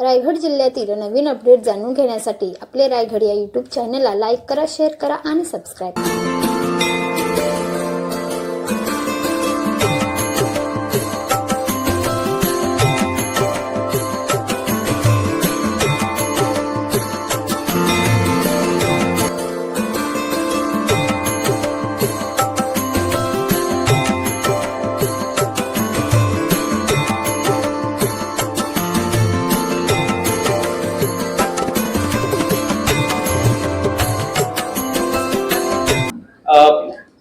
रायगड जिल्ह्यातील नवीन अपडेट जाणून घेण्यासाठी आपले रायगड या यूट्यूब चॅनलला लाईक करा, शेअर करा आणि सबस्क्राईब करा।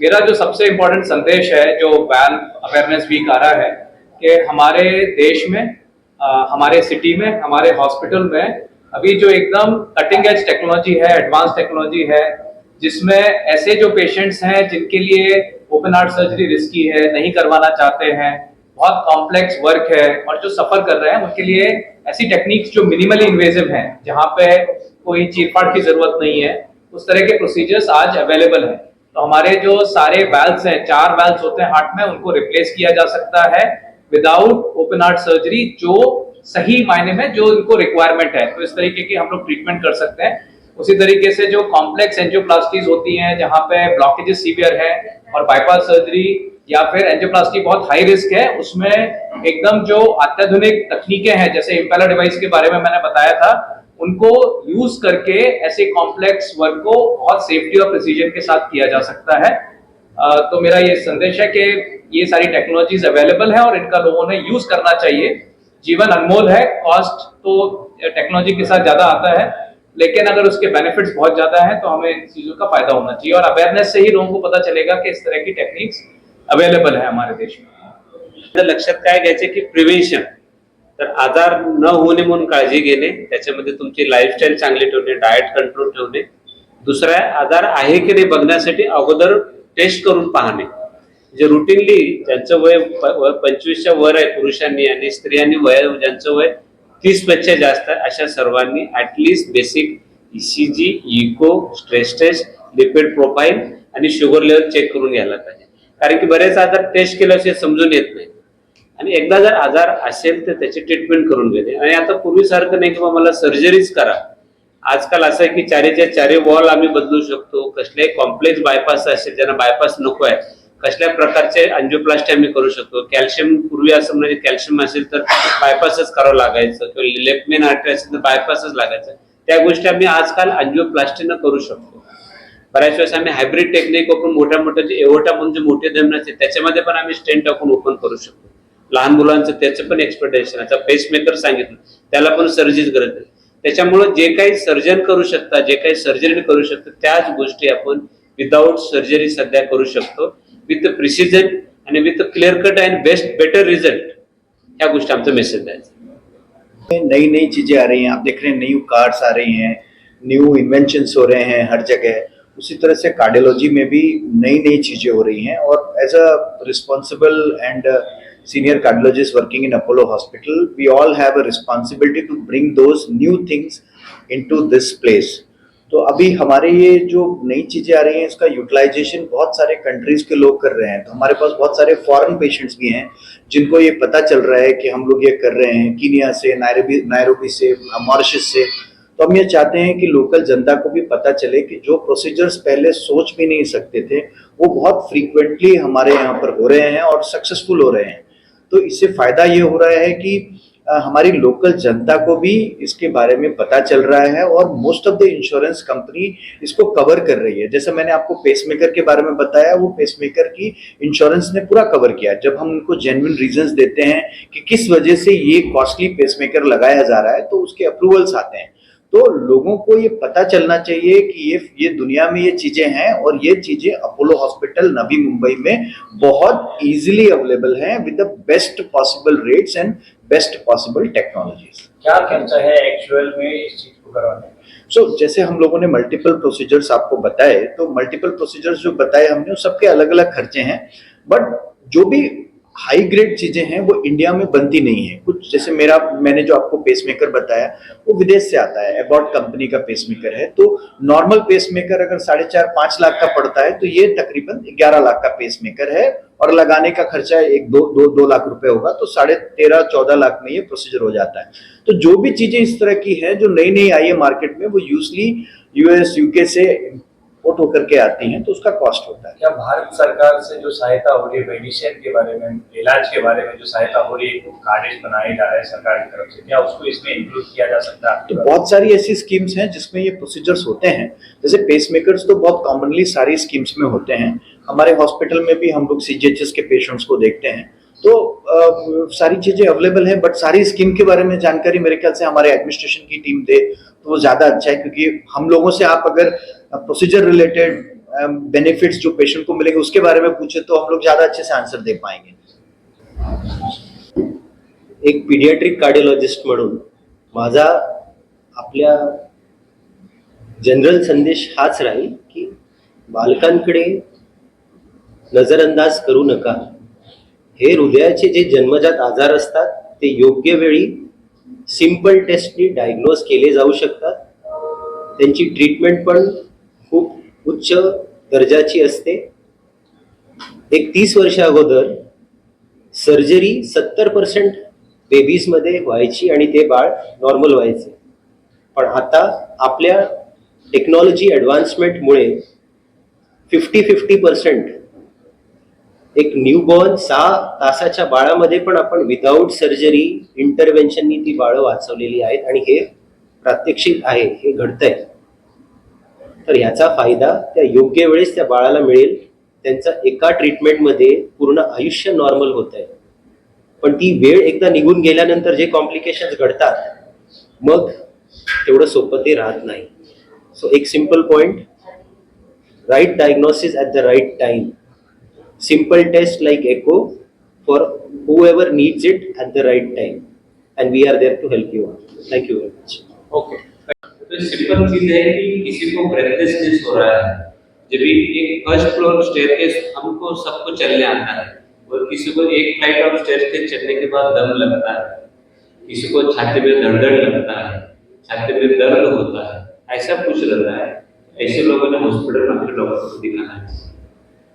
मेरा जो सबसे इम्पोर्टेंट संदेश है जो वाल्व अवेयरनेस वीक आ रहा है कि हमारे देश में हमारे सिटी में हमारे हॉस्पिटल में अभी जो एकदम कटिंग एज टेक्नोलॉजी है, एडवांस टेक्नोलॉजी है, जिसमें ऐसे जो पेशेंट्स हैं जिनके लिए ओपन हार्ट सर्जरी रिस्की है, नहीं करवाना चाहते हैं, बहुत कॉम्प्लेक्स वर्क है और जो सफर कर रहे हैं उनके लिए ऐसी टेक्निक्स जो मिनिमली इन्वेजिव हैं, जहाँ पे कोई चीरफाड़ की जरूरत नहीं है, उस तरह के प्रोसीजर्स आज अवेलेबल हैं। तो हमारे जो सारे वैल्व्स हैं, 4 वैल्व्स होते हैं हार्ट में, उनको रिप्लेस किया जा सकता है विदाउट ओपन हार्ट सर्जरी, जो सही मायने में जो इनको रिक्वायरमेंट है। तो इस तरीके की हम लोग ट्रीटमेंट कर सकते हैं। उसी तरीके से जो कॉम्प्लेक्स एंजियोप्लास्टीज होती हैं जहां पे ब्लॉकेजेस सीवियर है और बाईपास सर्जरी या फिर एंजियोप्लास्टी बहुत हाई रिस्क है, उसमें एकदम जो अत्याधुनिक तकनीकें हैं जैसे इम्पेलर डिवाइस के बारे में मैंने बताया था, उनको यूज करके ऐसे कॉम्प्लेक्स वर्क को बहुत सेफ्टी और प्रिसीजन के साथ किया जा सकता है। तो मेरा ये संदेश है कि ये सारी टेक्नोलॉजीज अवेलेबल है और इनका लोगों ने यूज करना चाहिए। जीवन अनमोल है, कॉस्ट तो टेक्नोलॉजी के साथ ज्यादा आता है, लेकिन अगर उसके बेनिफिट्स बहुत ज्यादा है तो हमें इन चीजों का फायदा होना चाहिए और अवेयरनेस से ही लोगों को पता चलेगा कि इस तरह की टेक्निक्स अवेलेबल है हमारे देश में। लक्षात काय घ्यायचे की प्रिव्हेन्शन, तर आजार न होणे म्हणून काळजी घेणे, त्याच्यामध्ये तुमची लाईफस्टाईल चांगली ठेवणे, डाएट कंट्रोल ठेवणे, दुसरा आजार आहे की नाही बघण्यासाठी अगोदर टेस्ट करून पाहणे। जे रुटीनली ज्यांचं वय 25च्या वर आहे पुरुषांनी आणि स्त्रियांनी वय ज्यांचं वय 30 पेक्षा जास्त आहे, अशा सर्वांनी at least basic ECG, echo, stress test, lipid profile आणि शुगर लेवल चेक करून घ्यायला पाहिजे। कारण की बरेच आजार टेस्ट केल्याशिवाय समजून येत नाही आणि एकदा जर आजार असेल तर त्याची ट्रीटमेंट करून घेणे। आणि आता पूर्वीसारखं नाही की मला सर्जरीच करा, आजकाल असं आहे की चारीच्या चारी वॉल आम्ही बदलू शकतो। कसल्याही कॉम्प्लेक्स बायपास असेल ज्यांना बायपास नको आहे, कसल्या प्रकारचे अँजिओप्लास्टी आम्ही करू शकतो। कॅल्शियम पूर्वी असं म्हणजे कॅल्शियम असेल तर बायपासच करावं लागायचं किंवा लेफ्ट मेन आर्टरी असेल तर बायपासच लागायचं, त्या गोष्टी आम्ही आजकाल अँजिओप्लास्टीनं करू शकतो। बऱ्याच वेळेस आम्ही हायब्रिड टेक्निक वापरून मोठ्या मोठ्या जे एओर्टा म्हणून जे मोठे धमनी असते त्याच्यामध्ये पण आम्ही स्टेंट टाकून ओपन करू शकतो। लहान मुलांचं त्याचं पण एक्सपेक्टेशन, आता पेसमेकर सांगितलं त्याला पण सर्जरीच गरज आहे। त्याच्यामुळे जे काही सर्जन करू शकतात, जे काही सर्जरी करू शकतात, त्याच गोष्टी आपण विदाउट सर्जरी सध्या करू शकतो विथ प्रिसिजन आणि with clear cut and better result. या गोष्टी आमचा मेसेज द्यायचा। नई नई चीजें आ रही हैं, आप देख रहे हैं न्यू कार्स आ रही हैं, न्यू इन्वेंशंस हो रहे हैं हर जगह। उसी तरह से कार्डियोलॉजी में भी नई नई चीजें हो रही हैं और as a responsible and senior cardiologist working in Apollo Hospital, we all have a responsibility to bring those new things into this place. तो अभी हमारे ये जो नई चीजें आ रही हैं इसका यूटिलाइजेशन बहुत सारे कंट्रीज के लोग कर रहे हैं। तो हमारे पास बहुत सारे फॉरेन पेशेंट्स भी हैं जिनको ये पता चल रहा है कि हम लोग ये कर रहे हैं, कीनिया से, नायरोबी से, मॉरिशस से। तो हम ये चाहते हैं कि लोकल जनता को भी पता चले कि जो प्रोसीजर्स पहले सोच भी नहीं सकते थे वो बहुत फ्रीक्वेंटली हमारे यहाँ पर हो रहे हैं और सक्सेसफुल हो रहे हैं। तो इससे फायदा ये हो रहा है कि हमारी लोकल जनता को भी इसके बारे में पता चल रहा है और most of the insurance company इसको कवर कर रही है। जैसे मैंने आपको पेसमेकर के बारे में बताया, वो पेसमेकर की इंश्योरेंस ने पूरा कवर किया। जब हम उनको जेन्युइन रीजंस देते हैं कि किस वजह से ये कॉस्टली पेसमेकर लगाया जा रहा है, तो उसके अप्रूवल्स आते हैं। तो लोगों को ये पता चलना चाहिए कि ये दुनिया में ये चीजें हैं और ये चीजें अपोलो हॉस्पिटल नवी मुंबई में बहुत इजीली अवेलेबल हैं with the best possible rates and best possible technologies. क्या खर्चा है एक्चुअल में इस चीज को करवाने? जैसे हम लोगों ने मल्टीपल प्रोसीजर्स आपको बताए, तो मल्टीपल प्रोसीजर्स जो बताए हमने सबके अलग अलग खर्चे हैं, बट जो भी हाई ग्रेड चीजें हैं वो इंडिया में बनती नहीं है। कुछ जैसे मैंने जो आपको पेसमेकर बताया वो विदेश से आता है, एबॉट कंपनी का पेसमेकर है। तो नॉर्मल पेसमेकर अगर 4.5-5 लाख का पड़ता है तो ये तकरीबन 11 लाख का पेसमेकर है और लगाने का खर्चा एक दो लाख रुपए होगा, तो 13.5-14 लाख में ये प्रोसीजर हो जाता है। तो जो भी चीजें इस तरह की है जो नई नई आई है मार्केट में, वो यूजली यूएस यूके से इम्पोर्ट होकर के आती हैं, तो उसका कॉस्ट होता है। क्या भारत सरकार से जो सहायता हो रही है मेडिसिन के बारे में, इलाज के बारे में जो सहायता हो रही है, कार्ड बनाए जा रहे हैं सरकार की तरफ से, क्या उसको इसमें इंक्लूड किया जा सकता है? तो बहुत सारी ऐसी स्कीम्स हैं जिसमें ये प्रोसीजर्स होते हैं। जैसे पेसमेकर्स तो बहुत कॉमनली सारी स्कीम्स में होते हैं। हमारे हॉस्पिटल में भी हम लोग सीजीएचएस के पेशेंट्स को देखते हैं, तो सारी चीजें अवेलेबल है। बट सारी स्कीम के बारे में जानकारी मेरे ख्याल से हमारे एडमिनिस्ट्रेशन की टीम दे तो वो ज्यादा अच्छा है, क्योंकि हम लोगों से आप अगर प्रोसीजर रिलेटेड बेनिफिट्स जो पेशेंट को मिलेंगे उसके बारे में पूछे तो हम लोग ज्यादा अच्छे से आंसर दे पाएंगे। एक पीडियाट्रिक कार्डिओलॉजिस्ट म्हणून माझा आपल्या जनरल संदेश हाच राहील की बालकांकडे नजरअंदाज करू नका। हे हृदयाचे जे जन्मजात आजार असतात ते योग्य वेळी सिंपल टेस्टनी डायग्नोज केले जाऊ शकतात। त्यांची ट्रीटमेंट पण खूप उच्च दर्जाची असते। एक 30 वर्ष अगोदर सर्जरी 70% बेबीजमध्ये व्हायची आणि ते बाळ नॉर्मल व्हायचे, पण आता आपल्या टेक्नॉलॉजी ॲडव्हान्समेंटमुळे 50% एक न्यूबॉर्न 6 तासाच्या बाळामध्ये पण आपण विदाऊट सर्जरी इंटरव्हेन्शननी ती बाळं वाचवलेली आहेत आणि हे प्रात्यक्षिक आहे, हे घडतंय। तर ह्याचा फायदा त्या योग्य वेळेस त्या बाळाला मिळेल। त्यांचा एका ट्रीटमेंटमध्ये पूर्ण आयुष्य नॉर्मल होत आहे, पण ती वेळ एकदा निघून गेल्यानंतर जे कॉम्प्लिकेशन्स घडतात मग तेवढं सोपं ते राहत नाही। सो एक simple point, right diagnosis at the right time, simple test like echo for whoever needs it at the right time, and we are there to help you out. Thank you very much. Okay. तो simple चीज है कि किसी को breathlessness हो रहा है, जब भी एक फर्स्ट फ्लोर स्टेयरकेस हमको सबको चलने आता है और किसी को एक फ्लाइट ऑफ स्टेयरकेस चढ़ने के बाद दम लगता है, किसी को छाती में धड़धड़ लगता है, छाती में दर्द होता है, ऐसा कुछ रहता है, ऐसे लोगों ने हॉस्पिटल में अपने डॉक्टर को दिखाना है।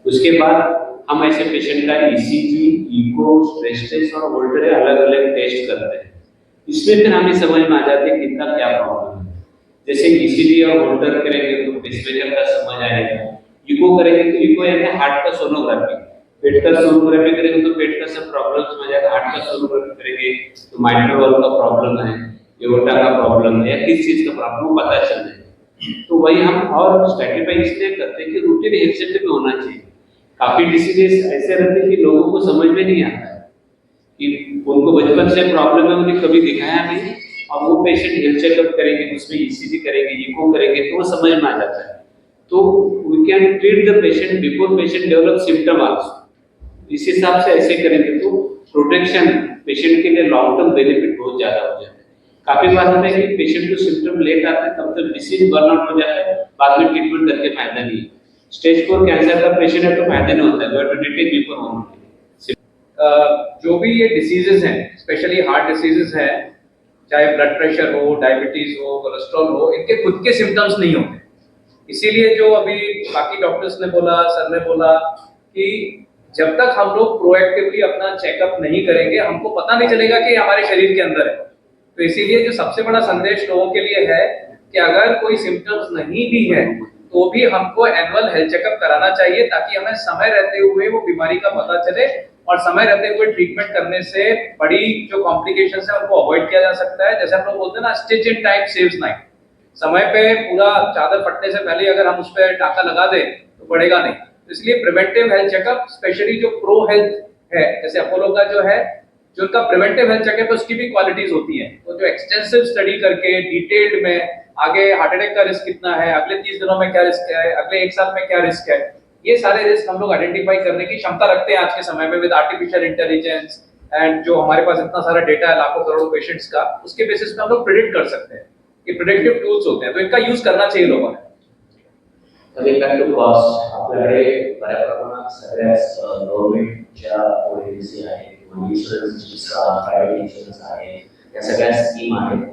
उसके बाद हम ऐसे पेशेंट का ईसीजी, इको, स्ट्रेस टेस्ट और वोल्टर अलग अलग टेस्ट करते हैं। इसमें फिर हमें समझ में आ जाती है कि इनका क्या प्रॉब्लम है। जैसे ईसीजी और वोल्टर करेंगे तो पेसमेकर का समझ आएगा, इको करेंगे तो इको यानी हार्ट का सोनोग्राफी, पेट का सोनोग्राफी करेंगे तो पेट का सब प्रॉब्लम समझ आएगा, हार्ट का सोनोग्राफी करेंगे तो माइट्रल वॉल्व का प्रॉब्लम है, एओर्टा का प्रॉब्लम है या किस चीज का प्रॉब्लम पता चल जाए। तो वही हम और स्ट्रेटिफाई इसलिए करते हैं कि रूटीन हेल्थ चेकअप में होना चाहिए। काफी डिसीजेस ऐसे रहते हैं कि लोगों को समझ में नहीं आता है कि उनको बचपन से प्रॉब्लम है, उन्हें कभी दिखाया नहीं, और वो पेशेंट हेल्थ चेकअप करेंगे, उसमें ईसीजी करेंगे, इको करेंगे तो वो समझ में आ जाता है। तो we can treat the patient before patient develop symptom also. इस हिसाब से ऐसे करेंगे तो प्रोटेक्शन पेशेंट के लिए लॉन्ग टर्म बेनिफिट बहुत ज्यादा हो जाता है। काफी बार होता है कि पेशेंट को सिम्टम लेट आते हैं, तब तक डिसीज बर्नआउट हो जाता है, बाद में ट्रीटमेंट करके फायदा नहीं है। स्टेज 4 कैंसर का पेशेंट है तो फायदा नहीं होता है, we have to detect before home. जो भी ये डिसीजेस हैं, स्पेशली हार्ट डिसीजेस हैं, चाहे ब्लड प्रेशर हो, डायबिटीज हो, कोलेस्ट्रॉल हो, इनके खुद के सिम्टम्स नहीं होते। इसीलिए जो अभी बाकी डॉक्टर्स ने बोला, सर ने बोला कि जब तक हम लोग प्रोएक्टिवली अपना चेकअप नहीं करेंगे हमको पता नहीं चलेगा कि हमारे शरीर के अंदर है। तो इसीलिए जो सबसे बड़ा संदेश लोगों के लिए है कि अगर कोई सिम्टम्स नहीं भी है तो भी हमको एनुअल हेल्थ चेकअप कराना चाहिए, ताकि हमें समय रहते हुए वो बीमारी का पता चले और समय रहते हुए ट्रीटमेंट करने से बड़ी जो कॉम्प्लिकेशंस है उनको अवॉइड किया जा सकता है। जैसे हम लोग बोलते हैं ना, stitch in time saves knife. समय पे पूरा चादर फटने से पहले अगर हम उस पर टाका लगा दें तो पड़ेगा नहीं। तो इसलिए प्रिवेंटिव हेल्थ चेकअप, स्पेशली जो प्रो हेल्थ है, जैसे अपोलो का जो है, जो उनका प्रिवेंटिव हेल्थ चेकअप है उसकी भी क्वालिटीज होती हैं। तो जो एक्सटेंसिव स्टडी करके डिटेल्ड में आगे हार्ट अटैक का रिस्क कितना है, अगले 30 दिनों में क्या रिस्क है, अगले 1 साल में क्या रिस्क है, ये सारे रिस्क हम लोग आइडेंटिफाई करने की क्षमता रखते हैं आज के समय में विद आर्टिफिशियल इंटेलिजेंस एंड जो हमारे पास इतना सारा डेटा है लाखों करोड़ों पेशेंट्स का, उसके बेसिस पे हम लोग प्रिडिक्ट कर सकते हैं। ये प्रिडिक्टिव टूल्स होते हैं, तो इनका यूज करना चाहिए लोगों ने। Coming back to cost, आपल्याकडे बऱ्याच प्रमाणात सगळ्याच गव्हर्नमेंटच्या पॉलिसी आहेत किंवा इन्शुरन्सची प्रायव्हेट इन्शुरन्स आहे, या सगळ्या स्कीम आहेत,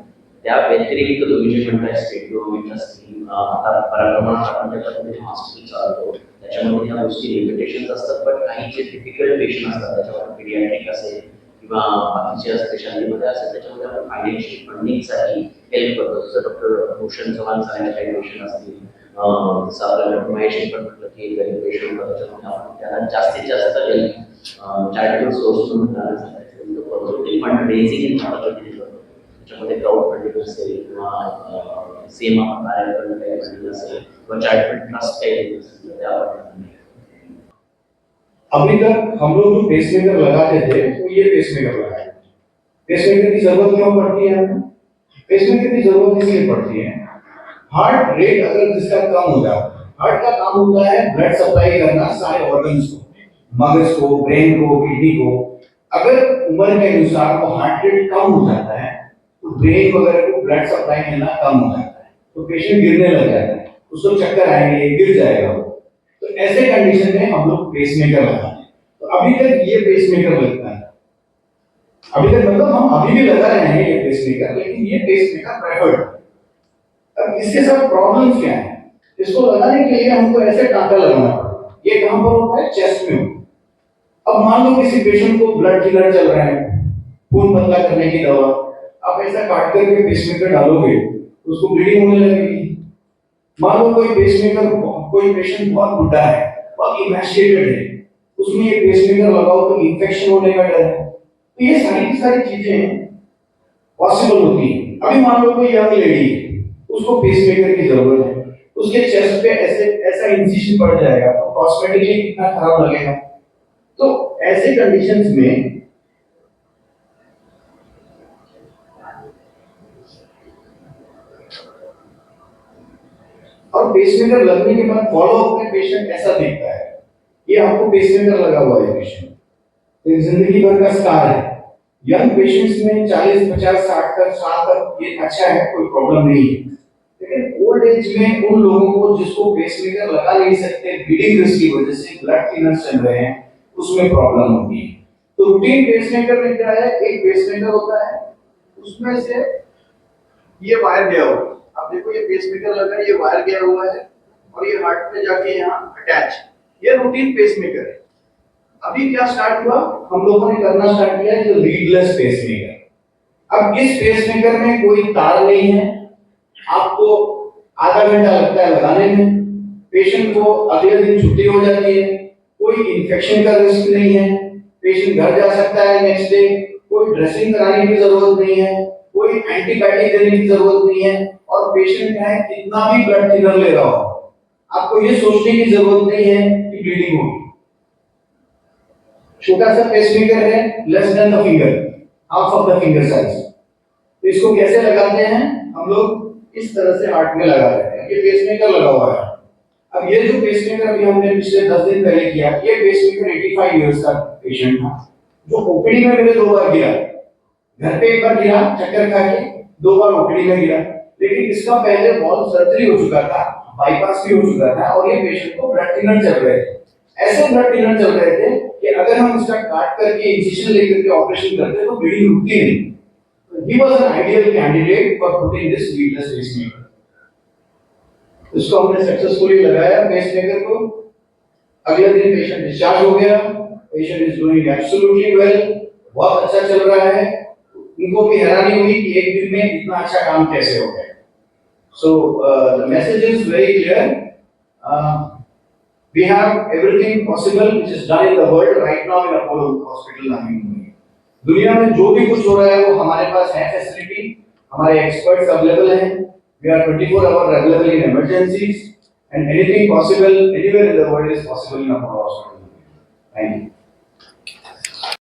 त्या व्यतिरिक्त तुम्ही जे म्हणताय स्टेट गव्हर्नमेंटच्या स्कीम आता बऱ्याच प्रमाणात आपण ज्या पद्धतीने हॉस्पिटल चालवतो त्याच्यामध्ये ह्या गोष्टी लिमिटेशन्स असतात, पण काही जे डिफिकल्ट पेशंट असतात त्याच्यामध्ये पीडियाट्रिक असेल किंवा बाकीच्या स्पेशालिटीमध्ये असेल त्याच्यामध्ये आपण फायनान्शियल फंडिंगसाठी हेल्प करतो. जसं डॉक्टर भूषण चव्हाण साहेब काही पेशंट असतील, जसं आपल्याला महेश पण म्हटलं की गरीब पेशंट त्याच्यामध्ये आपण त्याला जास्तीत जास्त हेल्प चॅरिटेबल सोर्स म्हणून फंड रेझिंग पद्धतीने करतो. त्याच्यामध्ये क्राऊड फंडिंग असेल किंवा सेम आपण कार्यक्रम काही फंडिंग असेल किंवा चॅरिटेबल ट्रस्ट काही असेल त्या पद्धतीने. अभी तक हम लोग जो पेसमेकर लगाते थे तो ये पेसमेकर लगाए। पेसमेकर की जरूरत क्यों पड़ती है हमें? पेसमेकर की जरूरत इसलिए पड़ती है, हार्ट रेट अगर जिसका कम हो जाता है, हार्ट का काम होता है ब्लड सप्लाई करना सारे ऑर्गन्स को, मगज को, ब्रेन को, किडनी को। अगर उम्र के अनुसार वो हार्ट रेट कम हो जाता है तो ब्रेन वगैरह को ब्लड सप्लाई मिलना कम हो जाता है, तो पेशेंट गिरने लग जाता है, उसको चक्कर आएंगे, गिर जाएगा वो। तो ऐसे कंडीशन में हम लोग पेसमेकर लगाते हैं। तो अभी तक ये पेसमेकर लगता है, अभी तक मतलब हम अभी भी लगा रहे हैं ये पेसमेकर, लेकिन ये पेसमेकर प्रेफर्ड है। अब इसके साथ प्रॉब्लम्स क्या है? इसको लगाने के लिए हमको ऐसे टांका लगाना पड़ेगा। ये कहां पर होता है? चेस्ट में। अब मान लो किसी पेशेंट को ब्लड थिनर चल रहा है, खून पतला करने की दवा, आप ऐसा काट करके पेसमेकर डालोगे तो उसको ब्लीडिंग होने लगेगी। मान लो कोई पेसमेकर, कोई पेशेंट बहुत बुढ़ा है, बहुत इमैसिएटेड है, उसमें ये पेसमेकर लगाओ तो इन्फेक्शन होने का डर है। तो ये सारी चीजें पॉसिबल होती हैं। अभी मान लो कोई यंग लेडी है, उसको पेसमेकर की जरूरत है, उसके चेस्ट पे ऐसा इंसिशन पड़ जाएगा तो कॉस्मेटिकली कितना खराब लगेगा। तो ऐसे कंडीशंस में और पेसमेकर लगने के बाद फॉलोअप में पेशेंट ऐसा दिखता है, ये आपको पेसमेकर लगा हुआ है पेशेंट, एक जिंदगी भर का स्कार है। यंग पेशेंट्स में 40, 50, 60 साल तक ये अच्छा है, कोई प्रॉब्लम नहीं है, लेकिन ओल्ड एज में उन लोगों को जिसको पेसमेकर लगा नहीं सकते, ब्लीडिंग रिस्क की वजह से ब्लड थिनर्स चल रहे हैं, उसमें प्रॉब्लम होती है। तो रूटीन पेसमेकर में क्या है, एक पेसमेकर होता है, उसमें से ये वायर गया हुआ है, आप देखो ये पेसमेकर लगा है, ये वायर गया हुआ है और ये हार्ट में जाके यहाँ अटैच, ये रूटीन पेसमेकर है। अभी क्या स्टार्ट हुआ, हम लोगों ने करना स्टार्ट किया है लीडलेस पेसमेकर। अब इस पेसमेकर में कोई तार नहीं है, आपको आधा घंटा लगता है लगाने में, पेशेंट को अगले दिन छुट्टी हो जाती है, कोई इन्फेक्शन का रिस्क नहीं है, पेशेंट घर जा सकता है नेक्स्ट डे, कोई ड्रेसिंग कराने की जरूरत नहीं है, कोई एंटीबायोटिक देने की जरूरत नहीं है, और पेशेंट है कितना भी ब्लड थिनर ले रहा हो, आपको ये सोचने की जरूरत नहीं है कि ब्लीडिंग होगी। छोटा सा पेसमेकर है, less than the finger, half of the finger size. तो इसको कैसे लगाते हैं हम लोग, इस तरह से हार्ट में लगा रहे हैं, ये पेसमेकर लगा हुआ है। अब ये जो पेसमेकर अभी हमने पिछले 10 दिन पहले किया, ये पेसमेकर 85 इयर्स का पेशेंट था, जो ओपीडी में मेरे 2 बार गिरा, घर पे 1 बार गिरा चक्कर खा के, 2 बार ओपीडी में गिरा, लेकिन इसका पहले बहुत सर्जरी हो चुका था, बाईपास भी हो चुका था, और ये पेशेंट को ब्लड थिनर चल रहे थे, ऐसे ब्लड थिनर चल रहे थे कि अगर हम इसका काट करके इंसिजन लेकर के ऑपरेशन करते तो ब्लीडिंग रुकती नहीं। He was an ideal candidate for putting this leadless pacemaker. इसको हमने सक्सेसफुली लगाया पेसमेकर को, अगले दिन पेशेंट डिस्चार्ज हो गया, patient is doing absolutely well, बहुत अच्छा चल रहा है। उनको भी हैरानी हुई कि एक दिन में इतना अच्छा काम कैसे हो गया। So the message is very clear. We have everything possible which is done in the world right now in Apollo Hospital Navi Mumbai. दुनिया में जो भी कुछ हो रहा है वो हमारे पास है फैसिलिटी, हमारे एक्सपर्ट्स अवेलेबल हैं, we are 24 hours available in emergencies and anything possible anywhere in the world is possible in Apollo Hospital. Thank you.